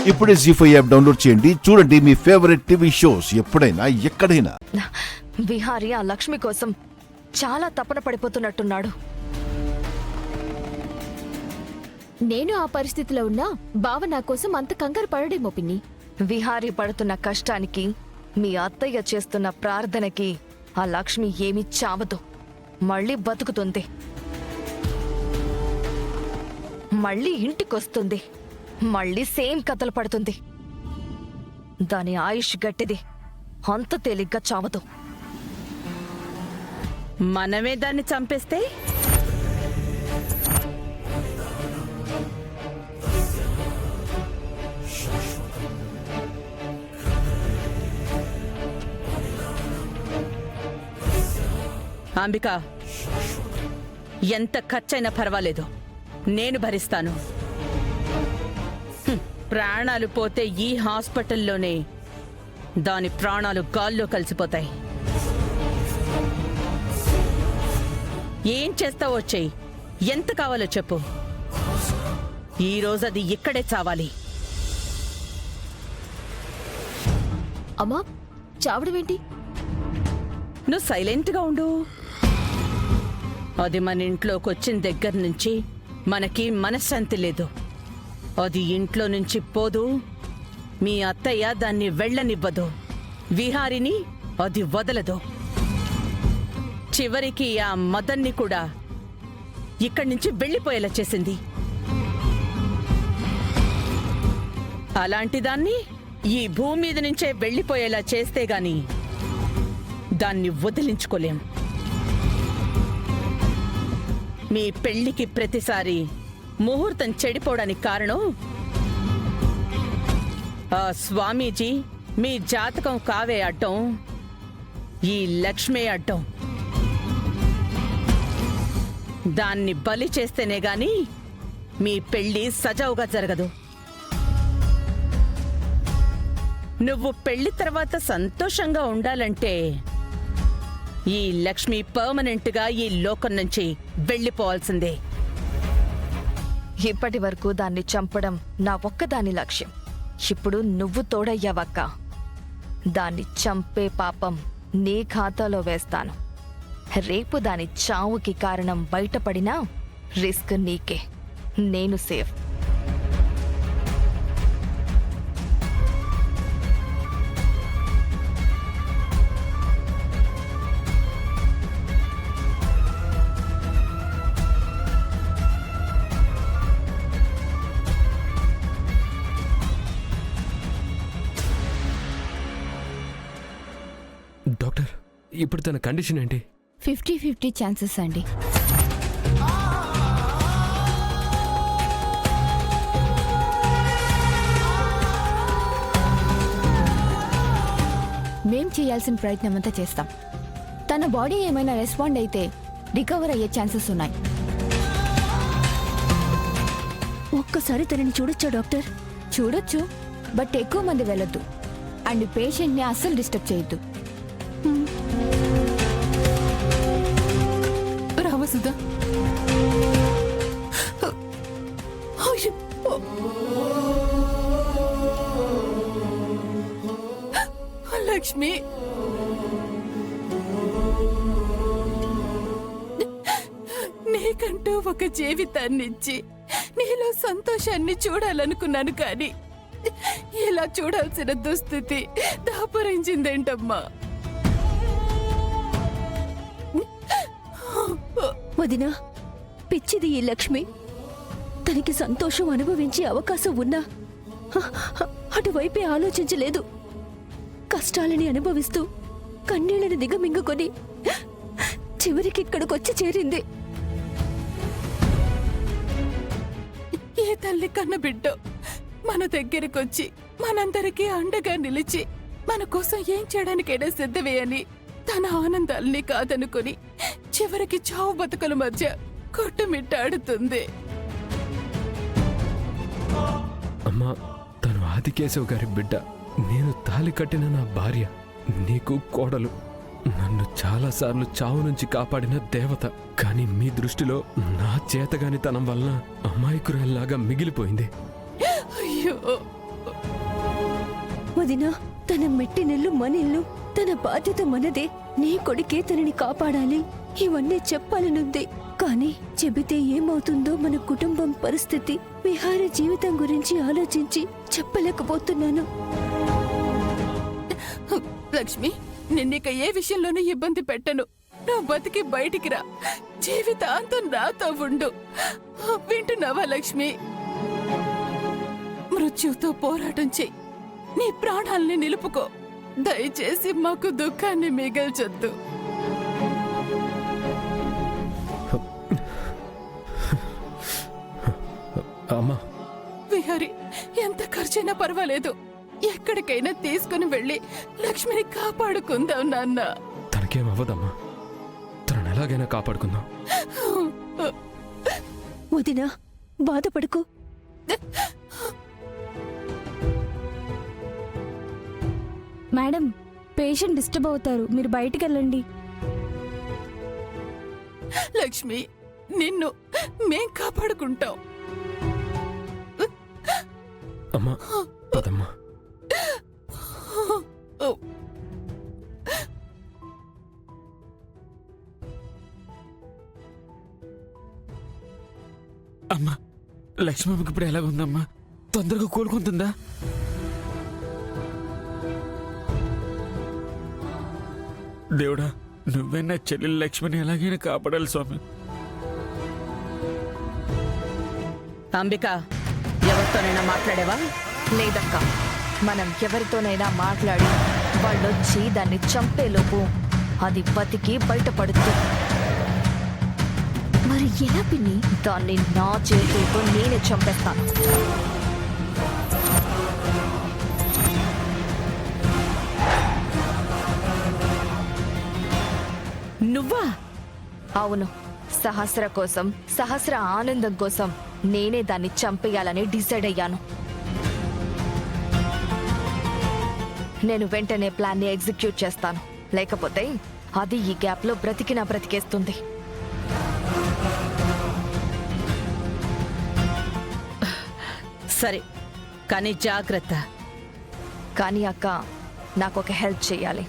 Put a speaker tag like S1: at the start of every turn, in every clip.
S1: ఇప్పుడే జీ5 app download చేయండి. చూడండి మీ ఫేవరెట్ టీవీ షోస్ ఎప్పుడైనా ఎక్కడైనా.
S2: విహారీ ఆ లక్ష్మి కోసం చాలా తపన పడిపోతున్నట్టున్నాడు.
S3: నేను ఆ పరిస్థితిలో ఉన్నా బావ నా కోసం అంత కంగారు పడడేమో పిన్ని.
S2: విహారీ పడుతున్న కష్టానికి, మీ అత్తయ్య చేస్తున్న ప్రార్థనకి ఆ లక్ష్మి ఏమీ చావదు, మళ్ళీ బతుకుతుంది, మళ్ళీ ఇంటికొస్తుంది, మళ్ళీ సేమ్ కథలు పడుతుంది. దాని ఆయుష్ గట్టిది, అంత తేలిగ్గా చావదు.
S4: మనమే దాన్ని చంపేస్తే అంబిక, ఎంత ఖర్చైనా పర్వాలేదు, నేను భరిస్తాను. ప్రాణాలు పోతే ఈ హాస్పిటల్లోనే దాని ప్రాణాలు గాల్లో కలిసిపోతాయి. ఏం చేస్తావో చెయ్యి, ఎంత కావాలో చెప్పు. ఈరోజు అది ఇక్కడే చావాలి.
S3: అమ్మా, చావడమేంటి?
S4: నువ్వు సైలెంట్గా ఉండు. అది మన ఇంట్లోకి వచ్చిన దగ్గర నుంచి మనకి మనశ్శాంతి లేదు. అది ఇంట్లో నుంచి పోదు, మీ అత్తయ్య దాన్ని వెళ్ళనివ్వదు, విహారిని అది వదలదు. చివరికి ఆ మదన్ని కూడా ఇక్కడి నుంచి వెళ్ళిపోయేలా చేసింది. అలాంటి దాన్ని ఈ భూమి మీద నుంచే వెళ్ళిపోయేలా చేస్తే గాని దాన్ని వదిలించుకోలేం. మీ పెళ్లికి ప్రతిసారి ముహూర్తం చెడిపోవడానికి కారణం ఆ స్వామీజీ మీ జాతకం కావే అడ్డం, ఈ లక్ష్మే అడ్డం. దాన్ని బలి చేస్తేనే గాని మీ పెళ్లి సజావుగా జరగదు. నువ్వు పెళ్లి తర్వాత సంతోషంగా ఉండాలంటే ఈ లక్ష్మి పర్మనెంట్గా ఈ లోకం నుంచి వెళ్ళిపోవాల్సిందే.
S2: ఇప్పటి వరకు దాన్ని చంపడం నా ఒక్కదాని లక్ష్యం. ఇప్పుడు నువ్వు తోడయ్యావక్క, దాన్ని చంపే పాపం నీ ఖాతాలో వేస్తాను. రేపు దాని చావుకి కారణం బయటపడినా రిస్క్ నీకే, నేను సేఫ్.
S5: డాక్టర్, ఇప్పుడు తన కండిషన్ ఏంటి?
S3: 50-50 ఛాన్సెస్ అండి. మేం చేయాల్సిన ప్రయత్నం అంతా చేస్తాం. తన బాడీ ఏమైనా రెస్పాండ్ అయితే రికవర్ అయ్యే ఛాన్సెస్ ఉన్నాయి. ఒక్కసారి తనని చూడొచ్చా డాక్టర్? చూడొచ్చు, బట్ ఎక్కువ మంది వెళ్ళొద్దు. అండ్ పేషెంట్ని అస్సలు డిస్టర్బ్ చేయొద్దు.
S6: రామసుధా, లక్ష్మి, నీకంటూ ఒక జీవితాన్నిచ్చి నీలో సంతోషాన్ని చూడాలనుకున్నాను, కానీ ఇలా చూడాల్సిన దుస్థితి దాపురించిందేంటమ్మా?
S7: వదినా, పిచ్చిది ఈ లక్ష్మి. తనకి సంతోషం అనుభవించే అవకాశం ఉన్నా అటువైపే ఆలోచించలేదు. కష్టాలని అనుభవిస్తూ కన్నీళ్లను దిగమింగుకొని చివరికి ఇక్కడికొచ్చి చేరింది.
S6: ఏ తల్లి కన్న బిడ్డో మన దగ్గరకొచ్చి మనందరికీ అండగా నిలిచి మన కోసం ఏం చేయడానికైనా సిద్ధమే అని తన ఆనందాల్ని కాదనుకుని చివరికి చావు బతుకుల మధ్య కొట్టుమిట్టాడుతుంది.
S5: అమ్మా, తను ఆదికేశవ్ గారి బిడ్డ. నేను తాళి కట్టిన నా భార్య, నీకు కోడలు. నన్ను చాలాసార్లు చావు నుంచి కాపాడిన దేవత. కానీ మీ దృష్టిలో నా చేతగానితనం వలన అమాయకురాల్లాగా మిగిలిపోయింది.
S6: అయ్యో,
S7: వదినా, తన మెట్టినిల్లు మనిల్లు, తన బాధ్యత మనదే. నీ కొడుకే తనని కాపాడాలి, ఇవన్నీ చెప్పాలనుంది. కానీ చెబితే ఏమవుతుందో మన కుటుంబం పరిస్థితి, విహారి జీవితం గురించి ఆలోచించి చెప్పలేకపోతున్నాను.
S6: లక్ష్మి, నిన్నిక ఏ విషయంలోనూ ఇబ్బంది పెట్టను. నువ్వు బతికి బయటికి రా, జీవితాంతం నాతో ఉండు. వింటున్నావా లక్ష్మి? మృత్యుతో పోరాటం చెయ్యి, నీ ప్రాణాల్ని నిలుపుకో. దయచేసి మాకు దుఃఖాన్ని మిగల్చొద్దు.
S5: అమ్మా,
S6: విహారి, ఎంత ఖర్చైనా పర్వాలేదు, ఎక్కడికైనా తీసుకుని వెళ్ళి లక్ష్మిని కాపాడుకుందాం నాన్న.
S5: తనకేం అవ్వదమ్మా, తనను ఎలాగైనా కాపాడుకుందాం.
S7: వదినా, బాధపడుకో.
S3: మేడం, పేషెంట్ డిస్టర్బ్ అవుతారు, మీరు బయటికి వెళ్ళండి.
S6: లక్ష్మి, నిన్ను మేం కాపాడుకుంటాం.
S5: అమ్మా, పదమ్మా.
S8: అమ్మా, లక్ష్మమ్మకి ఇప్పుడు ఎలాగుందమ్మా? తొందరగా కోలుకుంటుందా? దేవుడా, నువ్వే నా చెల్లెలు లక్ష్మిని ఎలాగైనా కాపాడాలి స్వామి.
S4: అంబిక, ఎవరితోనైనా మాట్లాడేవా?
S2: లేదక్క, మనం ఎవరితోనైనా మాట్లాడి వాళ్ళొచ్చి దాన్ని చంపేలోపు అది బతికి బయటపడుతుంది.
S7: మరి ఎలా పిన్ని?
S2: దాన్ని నా చేతులతో నేనే చంపేస్తాను.
S4: నువ్వా?
S2: అవును, సహస్ర కోసం, సహస్ర ఆనందం కోసం నేనే దాన్ని చంపేయాలని డిసైడ్ అయ్యాను. నేను వెంటనే ప్లాన్ని ఎగ్జిక్యూట్ చేస్తాను, లేకపోతే అది ఈ గ్యాప్లో బ్రతికినా బ్రతికేస్తుంది.
S4: సరే, కానీ జాగ్రత్త.
S2: కానీ అక్క, నాకొక హెల్ప్ చెయ్యాలి.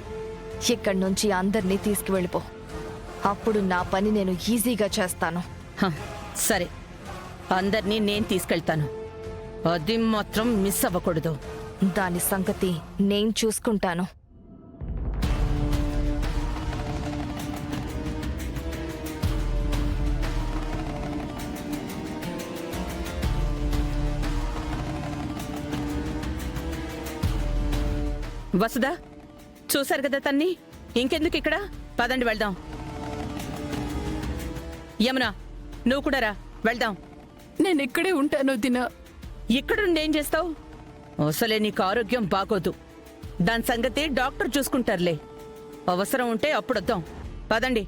S2: ఇక్కడి నుంచి అందరినీ తీసుకువెళ్ళిపో, అప్పుడు నా పని నేను ఈజీగా చేస్తాను.
S4: హ, సరే, అందర్నీ నేను తీసుకెళ్తాను. అది మాత్రం మిస్ అవ్వకూడదు.
S2: దాని సంగతి నేను చూసుకుంటాను.
S4: వసుదా, చూశారు కదా తన్ని, ఇంకెందుకు ఇక్కడ? పదండి వెళ్దాం. యమునా, నువ్వు కూడా రా, వెళ్దాం.
S6: నేను ఇక్కడే ఉంటాను దినా.
S4: ఇక్కడుండేం చేస్తావు? అసలే నీకు ఆరోగ్యం బాగోదు, దాని సంగతి డాక్టర్ చూసుకుంటారులే. అవసరం ఉంటే అప్పుడొద్దాం. పదండి.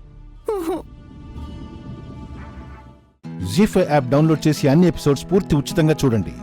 S1: జీ5 యాప్ డౌన్లోడ్ చేసి అన్ని ఎపిసోడ్స్ పూర్తి ఉచితంగా చూడండి.